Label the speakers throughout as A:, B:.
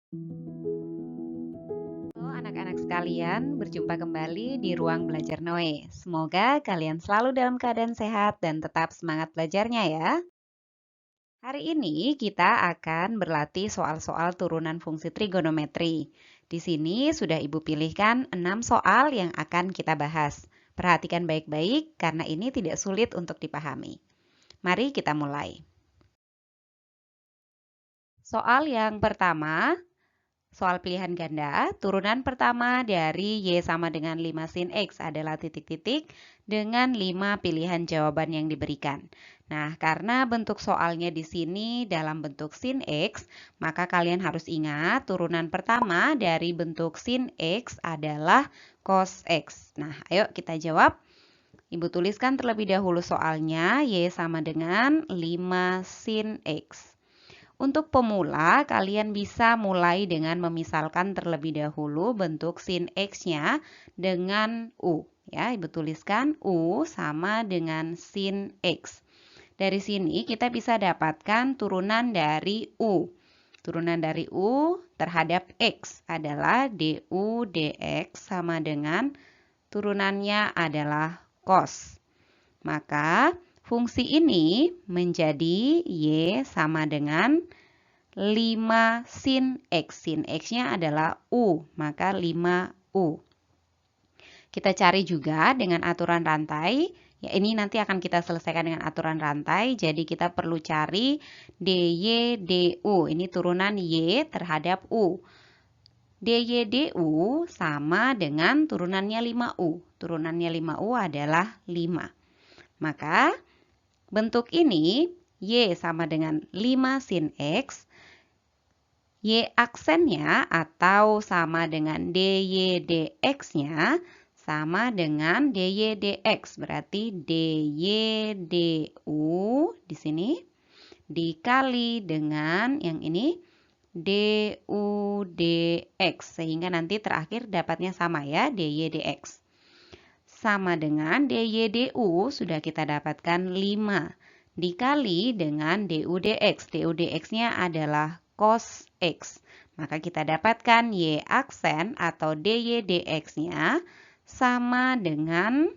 A: Halo anak-anak sekalian, berjumpa kembali di ruang belajar Noe. Semoga kalian selalu dalam keadaan sehat dan tetap semangat belajarnya ya. Hari ini kita akan berlatih soal-soal turunan fungsi trigonometri. Di sini sudah Ibu pilihkan 6 soal yang akan kita bahas. Perhatikan baik-baik karena ini tidak sulit untuk dipahami. Mari kita mulai. Soal yang pertama, soal pilihan ganda, turunan pertama dari Y sama dengan 5 sin X adalah titik-titik dengan 5 pilihan jawaban yang diberikan. Nah, karena bentuk soalnya di sini dalam bentuk sin X, maka kalian harus ingat turunan pertama dari bentuk sin X adalah cos X. Nah, ayo kita jawab. Ibu tuliskan terlebih dahulu soalnya, Y sama dengan 5 sin X. Untuk pemula, kalian bisa mulai dengan memisalkan terlebih dahulu bentuk sin X-nya dengan U. Ya, Ibu tuliskan U sama dengan sin X. Dari sini kita bisa dapatkan turunan dari U. Turunan dari U terhadap X adalah DU dx sama dengan turunannya adalah cos. Maka fungsi ini menjadi Y sama dengan 5 sin X. Sin X-nya adalah U, maka 5U. Kita cari juga dengan aturan rantai. Ya, ini nanti akan kita selesaikan dengan aturan rantai. Jadi kita perlu cari DY, DU. Ini turunan Y terhadap U. DY, DU sama dengan turunannya 5U. Turunannya 5U adalah 5. Maka bentuk ini Y sama dengan 5 sin X. Y aksennya atau sama dengan DY dx-nya sama dengan DY dx. Berarti DY du di sini dikali dengan yang ini du dx. Sehingga nanti terakhir dapatnya sama ya, DY dx. Sama dengan DY du sudah kita dapatkan 5 dikali dengan du dx. Du dx-nya adalah cos X. Maka kita dapatkan Y aksen atau DY dx-nya sama dengan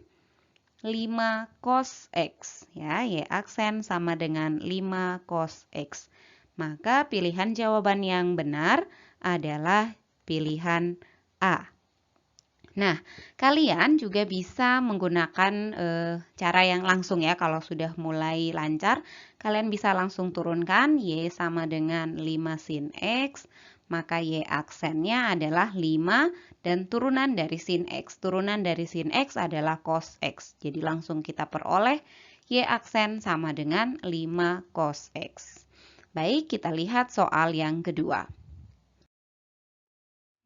A: 5 cos X. Ya, Y aksen sama dengan 5 cos X. Maka pilihan jawaban yang benar adalah pilihan A. Nah, kalian juga bisa menggunakan cara yang langsung ya. Kalau sudah mulai lancar, kalian bisa langsung turunkan Y sama dengan 5 sin X. Maka Y aksennya adalah 5 dan turunan dari sin X. Turunan dari sin X adalah cos X. Jadi langsung kita peroleh Y aksen sama dengan 5 cos X. Baik, kita lihat soal yang kedua.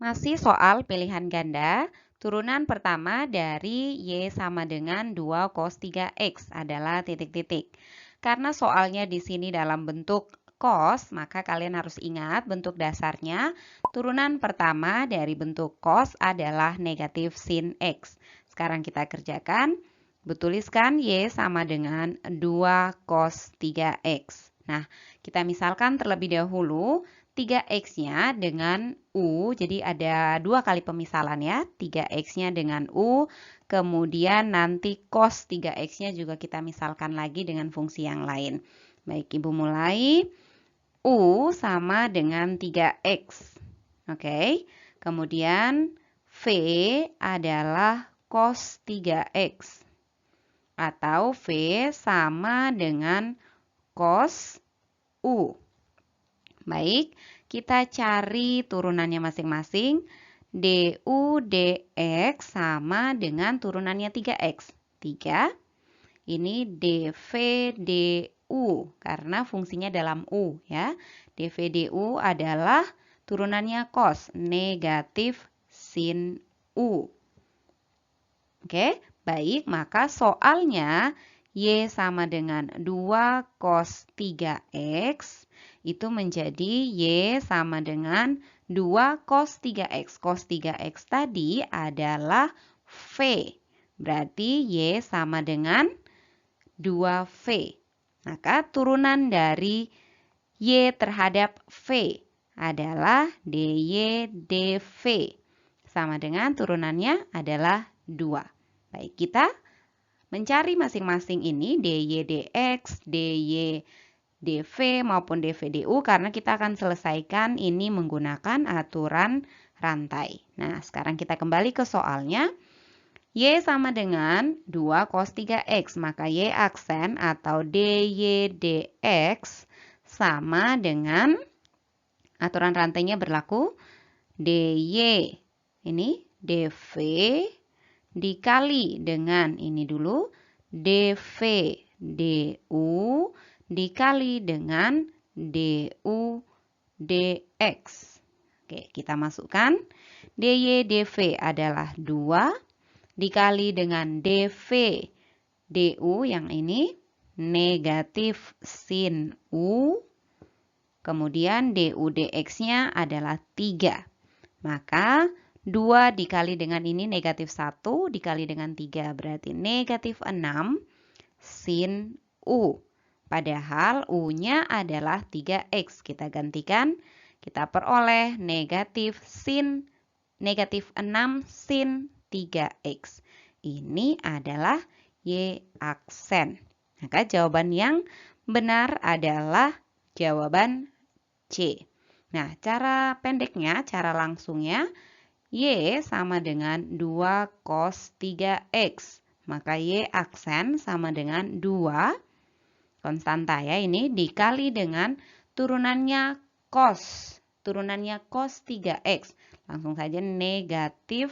A: Masih soal pilihan ganda. Turunan pertama dari Y sama dengan 2 cos 3X adalah titik-titik. Karena soalnya di sini dalam bentuk cos, maka kalian harus ingat bentuk dasarnya. Turunan pertama dari bentuk cos adalah negatif sin X. Sekarang kita kerjakan. Tuliskan Y sama dengan 2 cos 3X. Nah, kita misalkan terlebih dahulu 3X-nya dengan U, jadi ada 2 kali pemisalan ya, 3X-nya dengan U, kemudian nanti cos 3X-nya juga kita misalkan lagi dengan fungsi yang lain. Baik, Ibu mulai. U sama dengan 3X. Oke, kemudian V adalah cos 3X. Atau V sama dengan cos U. Baik, kita cari turunannya masing-masing. Du dx sama dengan turunannya 3x. 3. Ini dv du karena fungsinya dalam u ya. Dv du adalah turunannya cos negatif sin u. Oke, baik, maka soalnya Y sama dengan 2 cos 3x itu menjadi Y sama dengan 2 cos 3x. Cos 3x tadi adalah V. Berarti Y sama dengan 2V. Maka turunan dari Y terhadap V adalah DY DV. Sama dengan turunannya adalah 2. Baik, kita mencari masing-masing ini DY DX, DY DV maupun DV DU karena kita akan selesaikan ini menggunakan aturan rantai. Nah, sekarang kita kembali ke soalnya. Y sama dengan 2 cos 3X, maka Y aksen atau DY DX sama dengan aturan rantainya berlaku DY ini DV dikali dengan ini dulu DV DU dikali dengan DU DX. Oke, kita masukkan DY DV adalah 2 dikali dengan DV DU yang ini negatif sin U. Kemudian DU DX-nya adalah 3. Maka 2 dikali dengan ini negatif 1 dikali dengan 3 berarti negatif 6 sin U. Padahal U-nya adalah 3X. Kita gantikan, kita peroleh negatif 6 sin 3X. Ini adalah Y aksen. Maka jawaban yang benar adalah jawaban C. Nah, cara pendeknya, cara langsungnya, Y sama dengan 2 cos 3X. Maka Y aksen sama dengan 2, konstanta ya ini, dikali dengan turunannya cos. Turunannya cos 3X. Langsung saja negatif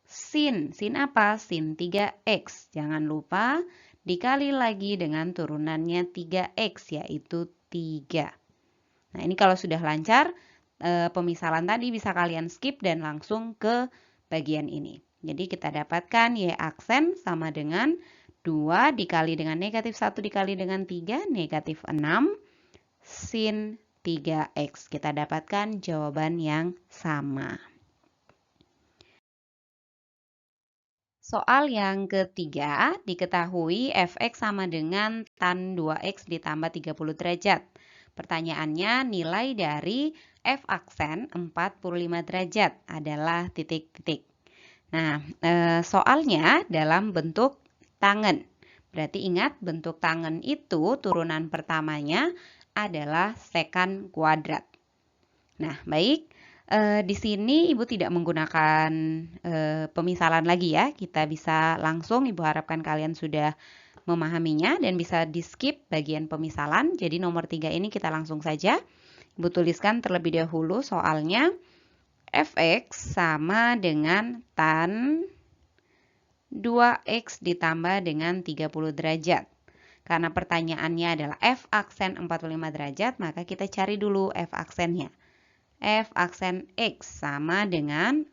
A: sin. Sin apa? Sin 3X. Jangan lupa dikali lagi dengan turunannya 3X, yaitu 3. Nah, ini kalau sudah lancar, pemisalan tadi bisa kalian skip dan langsung ke bagian ini. Jadi kita dapatkan Y aksen sama dengan 2 dikali dengan negatif 1 dikali dengan 3, negatif 6 sin 3X. Kita dapatkan jawaban yang sama. Soal yang ketiga, diketahui fx sama dengan tan 2x ditambah 30 derajat. Pertanyaannya, nilai dari f aksen 45 derajat adalah titik-titik. Nah, soalnya dalam bentuk tangen. Berarti ingat, bentuk tangen itu turunan pertamanya adalah sekan kuadrat. Nah, baik. Di sini Ibu tidak menggunakan pemisalan lagi ya. Kita bisa langsung, Ibu harapkan kalian sudah memahaminya dan bisa di skip bagian pemisalan. Jadi nomor 3 ini kita langsung saja. Ibu tuliskan terlebih dahulu soalnya. Fx sama dengan tan 2x ditambah dengan 30 derajat. Karena pertanyaannya adalah f aksen 45 derajat, maka kita cari dulu f aksennya. F aksen x sama dengan,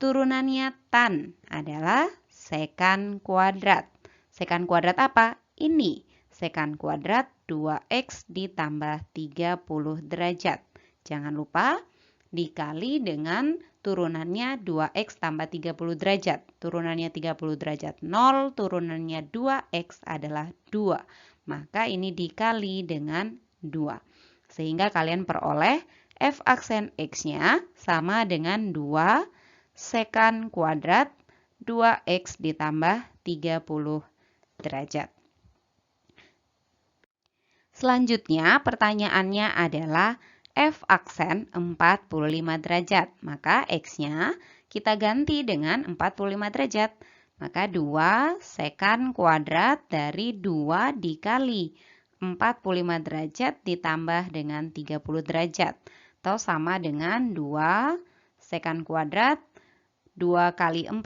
A: turunannya tan adalah sekan kuadrat. Sekan kuadrat apa? Ini, sekan kuadrat 2x ditambah 30 derajat. Jangan lupa dikali dengan turunannya 2x tambah 30 derajat. Turunannya 30 derajat 0, turunannya 2x adalah 2. Maka ini dikali dengan 2. Sehingga kalian peroleh f aksen x-nya sama dengan 2 sekan kuadrat 2x ditambah 30 derajat. Selanjutnya pertanyaannya adalah f aksen 45 derajat. Maka x-nya kita ganti dengan 45 derajat. Maka 2 sekan kuadrat dari 2 dikali 45 derajat ditambah dengan 30 derajat. Atau sama dengan 2 sekan kuadrat 2 kali 45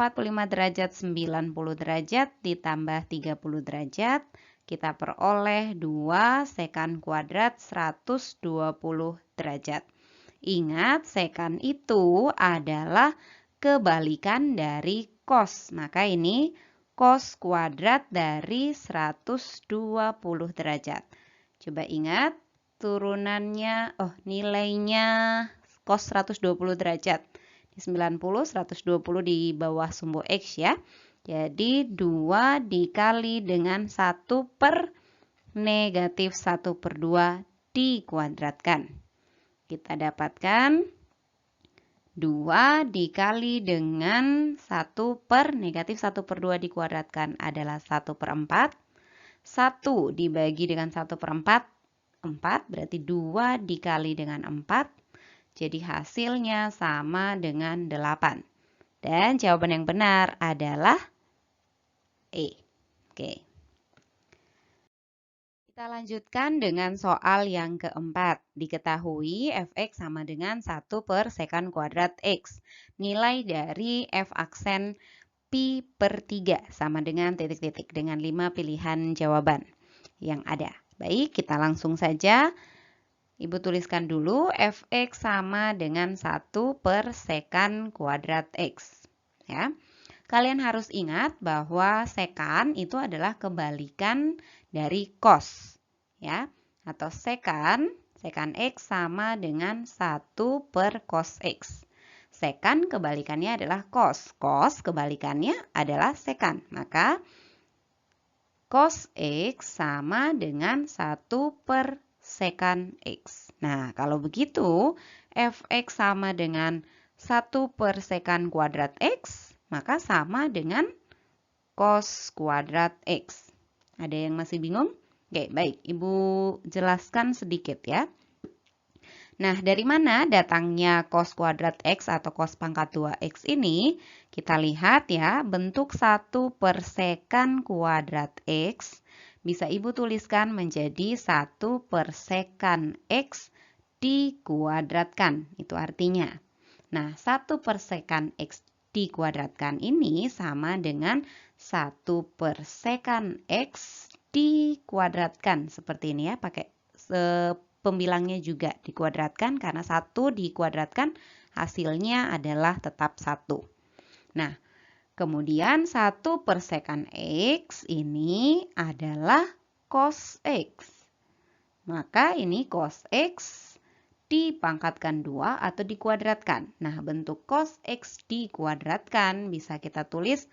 A: derajat 90 derajat ditambah 30 derajat. Kita peroleh 2 sekan kuadrat 120 derajat. Ingat, sekan itu adalah kebalikan dari cos. Maka ini cos kuadrat dari 120 derajat. Coba ingat, turunannya, nilainya cos 120 derajat. Di 90, 120 di bawah sumbu X ya. Jadi 2 dikali dengan 1 per negatif 1 per 2 dikuadratkan. kita dapatkan 2 dikali dengan 1 per negatif 1 per 2 dikuadratkan adalah 1 per 4. 1 dibagi dengan 1 per 4, 4 berarti 2 dikali dengan 4. Jadi hasilnya sama dengan 8. Dan jawaban yang benar adalah E. Oke. Kita lanjutkan dengan soal yang keempat. Diketahui fx sama dengan 1 per sekant kuadrat x. Nilai dari f aksen pi per 3 sama dengan titik-titik dengan 5 pilihan jawaban yang ada. Baik, kita langsung saja. Ibu tuliskan dulu fx sama dengan 1 per sekant kuadrat x. Ya. Kalian harus ingat bahwa sekan itu adalah kebalikan dari cos, ya, atau sekan x sama dengan 1 per cos x. Sekan kebalikannya adalah cos, cos kebalikannya adalah sekan. Maka cos x sama dengan 1 per sekan x. Nah, kalau begitu fx sama dengan 1 per sekan kuadrat x, maka sama dengan cos kuadrat X. Ada yang masih bingung? Oke, baik. Ibu jelaskan sedikit ya. Nah, dari mana datangnya cos kuadrat X atau cos pangkat 2X ini? Kita lihat ya, bentuk 1 per sekan kuadrat X bisa Ibu tuliskan menjadi 1 per sekan X dikuadratkan. Itu artinya. Nah, 1 per sekan X dikuadratkan ini sama dengan 1 per sekan X dikuadratkan. Seperti ini ya, pakai pembilangnya juga dikuadratkan karena 1 dikuadratkan hasilnya adalah tetap 1. Nah, kemudian 1 per sekan X ini adalah cos X. Maka ini cos X dipangkatkan 2 atau dikuadratkan. Nah, bentuk cos X dikuadratkan bisa kita tulis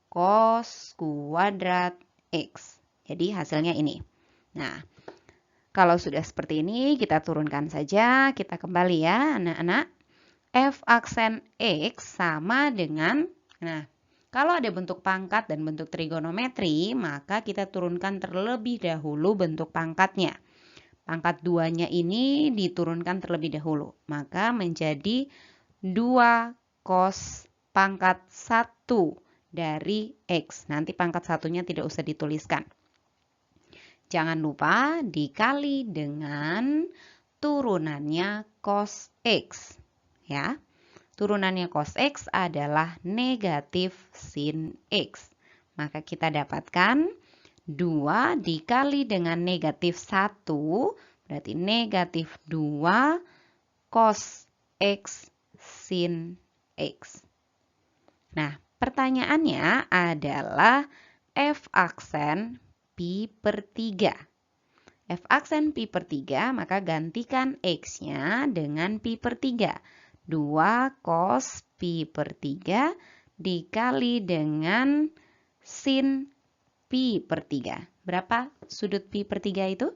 A: cos kuadrat X. Jadi hasilnya ini. Nah, kalau sudah seperti ini, kita turunkan saja. Kita kembali ya, anak-anak. F aksen X sama dengan, nah, kalau ada bentuk pangkat dan bentuk trigonometri, maka kita turunkan terlebih dahulu bentuk pangkatnya. Pangkat 2-nya ini diturunkan terlebih dahulu. Maka menjadi 2 cos pangkat 1 dari X. Nanti pangkat 1-nya tidak usah dituliskan. Jangan lupa dikali dengan turunannya cos X. Ya. Turunannya cos X adalah negatif sin X. Maka kita dapatkan 2 dikali dengan negatif 1, berarti negatif 2 cos X sin X. Nah, pertanyaannya adalah F aksen pi per 3. F aksen pi per 3, maka gantikan X-nya dengan pi per 3. 2 cos pi per 3 dikali dengan sin pi per 3. Berapa sudut pi per 3 itu?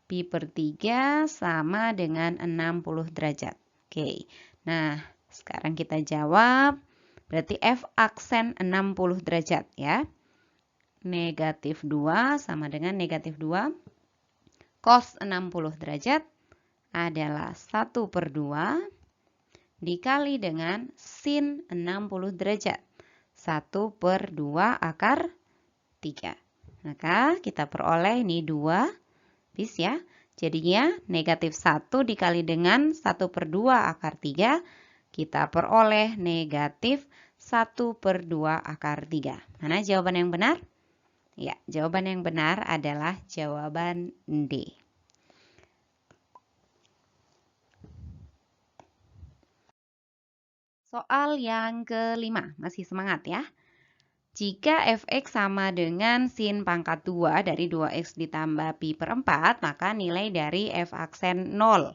A: Pi per 3 sama dengan 60 derajat. Oke, nah sekarang kita jawab. Berarti F aksen 60 derajat ya. Negatif 2 sama dengan negatif 2. Cos 60 derajat adalah 1 per 2 dikali dengan sin 60 derajat. 1 per 2 akar 3. Maka kita peroleh ini 2 bis ya. Jadinya negatif 1 dikali dengan 1 per 2 akar 3. Kita peroleh negatif 1 per 2 akar 3. Mana jawaban yang benar? Ya, jawaban yang benar adalah jawaban D. Soal yang kelima, masih semangat ya. Jika fx sama dengan sin pangkat 2 dari 2x ditambah pi per 4, maka nilai dari f aksen 0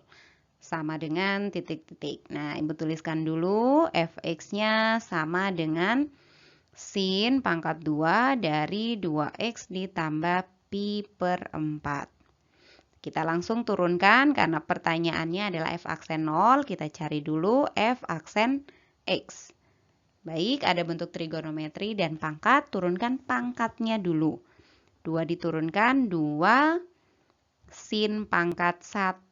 A: sama dengan titik-titik. Nah, Ibu tuliskan dulu fx-nya sama dengan sin pangkat 2 dari 2x ditambah pi per 4. Kita langsung turunkan karena pertanyaannya adalah f aksen 0. Kita cari dulu f aksen x. Baik, ada bentuk trigonometri dan pangkat. Turunkan pangkatnya dulu. 2 diturunkan 2 sin pangkat 1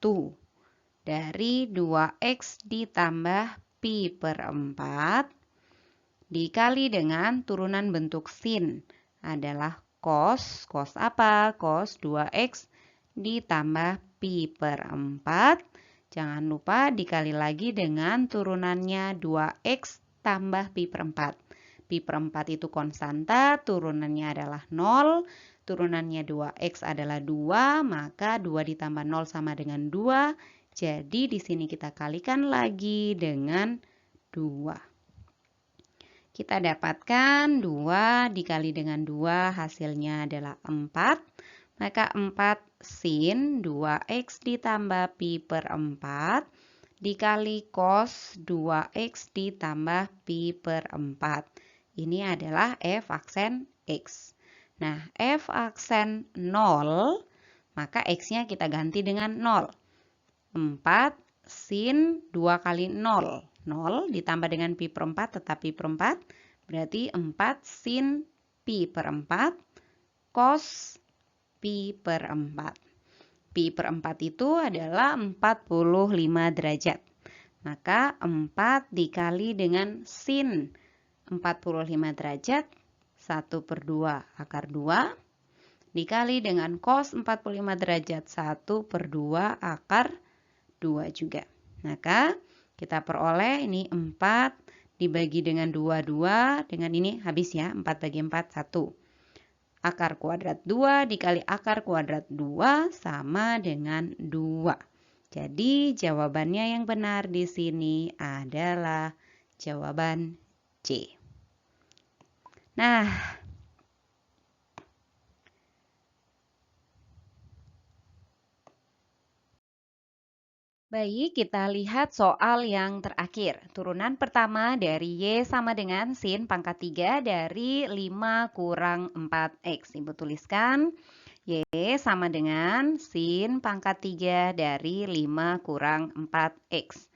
A: dari 2x ditambah pi per 4 dikali dengan turunan bentuk sin adalah cos. Cos apa? Cos 2x ditambah pi per 4. Jangan lupa dikali lagi dengan turunannya 2x tambah pi per 4. Pi per 4 itu konstanta, turunannya adalah 0. Turunannya 2x adalah 2, maka 2 ditambah 0 sama dengan 2. Jadi di sini kita kalikan lagi dengan 2. Kita dapatkan 2 dikali dengan 2 hasilnya adalah 4. Maka 4 sin 2x ditambah pi per 4 dikali cos 2x ditambah pi per 4. Ini adalah f aksen x. Nah, f aksen 0, maka x-nya kita ganti dengan 0. 4 sin 2 kali 0. 0 ditambah dengan pi per 4 tetap pi per 4. Berarti 4 sin pi per 4 cos pi per 4. Pi per 4 itu adalah 45 derajat. Maka 4 dikali dengan sin 45 derajat, 1 per 2 akar 2. Dikali dengan cos 45 derajat, 1 per 2 akar 2 juga. Maka kita peroleh ini 4 dibagi dengan 2, dengan ini habis ya, 4 bagi 4, 1. Akar kuadrat 2 dikali akar kuadrat 2 sama dengan 2. Jadi jawabannya yang benar di sini adalah jawaban C. Nah, baik, kita lihat soal yang terakhir. Turunan pertama dari Y sama dengan sin pangkat 3 dari 5 kurang 4X. Ibu tuliskan Y sama dengan sin pangkat 3 dari 5 kurang 4X.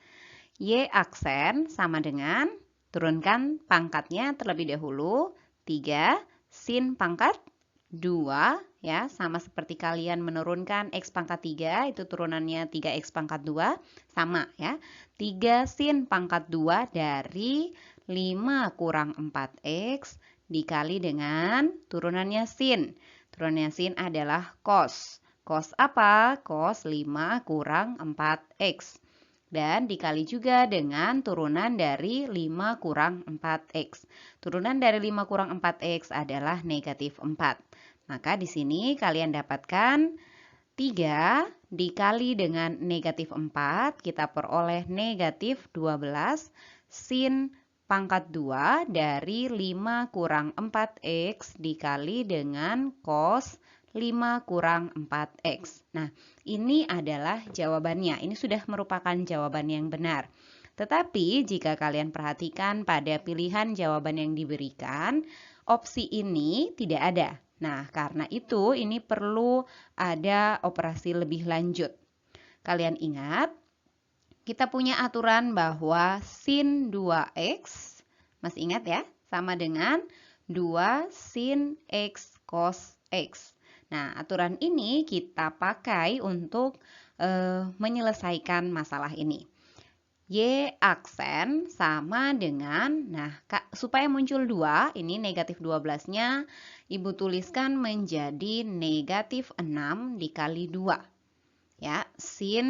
A: Y aksen sama dengan, turunkan pangkatnya terlebih dahulu, 3 sin pangkat 2, ya, sama seperti kalian menurunkan x pangkat 3, itu turunannya 3x pangkat 2, sama ya. 3 sin pangkat 2 dari 5 kurang 4x dikali dengan turunannya sin. Turunannya sin adalah cos. Cos apa? Cos 5 kurang 4x. Dan dikali juga dengan turunan dari 5 kurang 4x. Turunan dari 5 kurang 4x adalah negatif 4. Maka di sini kalian dapatkan 3 dikali dengan negatif 4, kita peroleh negatif 12 sin pangkat 2 dari 5 kurang 4x dikali dengan cos 5 kurang 4x. Nah, ini adalah jawabannya. Ini sudah merupakan jawaban yang benar. Tetapi jika kalian perhatikan pada pilihan jawaban yang diberikan, opsi ini tidak ada. Nah, karena itu ini perlu ada operasi lebih lanjut. Kalian ingat, kita punya aturan bahwa sin 2x, masih ingat ya, sama dengan 2 sin x cos x. Nah, aturan ini kita pakai untuk menyelesaikan masalah ini. Y aksen sama dengan, nah supaya muncul 2, ini negatif 12-nya, Ibu tuliskan menjadi negatif 6 dikali 2. Ya, sin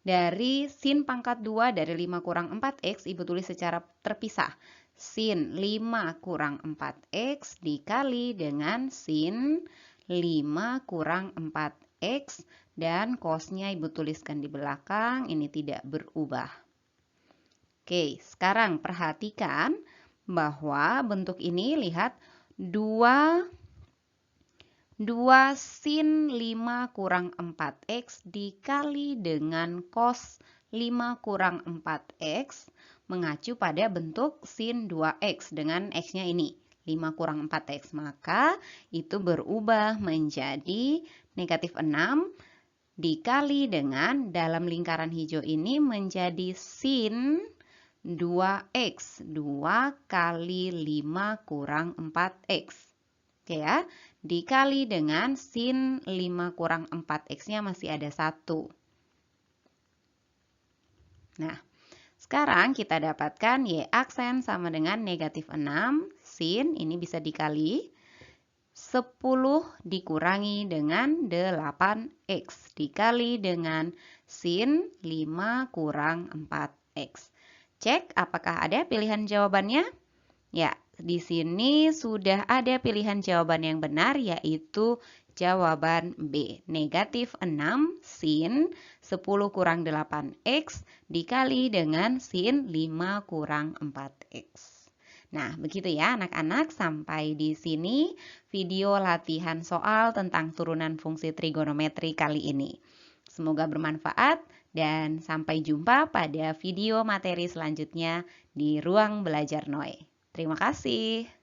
A: dari sin pangkat 2 dari 5 kurang 4x, Ibu tulis secara terpisah. Sin 5 kurang 4x dikali dengan sin 5 kurang 4x. Dan cosnya Ibu tuliskan di belakang, ini tidak berubah. Oke, sekarang perhatikan bahwa bentuk ini, lihat, 2 sin 5 kurang 4x dikali dengan cos 5 kurang 4x mengacu pada bentuk sin 2x dengan x-nya ini. 5 kurang 4x, maka itu berubah menjadi negatif 6 dikali dengan dalam lingkaran hijau ini menjadi sin 2x. 2 kali 5 kurang 4x. Oke ya, dikali dengan sin 5 kurang 4x-nya masih ada 1. Nah, sekarang kita dapatkan Y aksen sama dengan negatif 6. Sin ini bisa dikali 10 dikurangi dengan 8x dikali dengan sin 5 kurang 4x. Cek apakah ada pilihan jawabannya? Ya, di sini sudah ada pilihan jawaban yang benar, yaitu jawaban B. Negatif 6 sin 10 kurang 8x dikali dengan sin 5 kurang 4x. Nah, begitu ya anak-anak, sampai di sini video latihan soal tentang turunan fungsi trigonometri kali ini. Semoga bermanfaat dan sampai jumpa pada video materi selanjutnya di Ruang Belajar Noe. Terima kasih.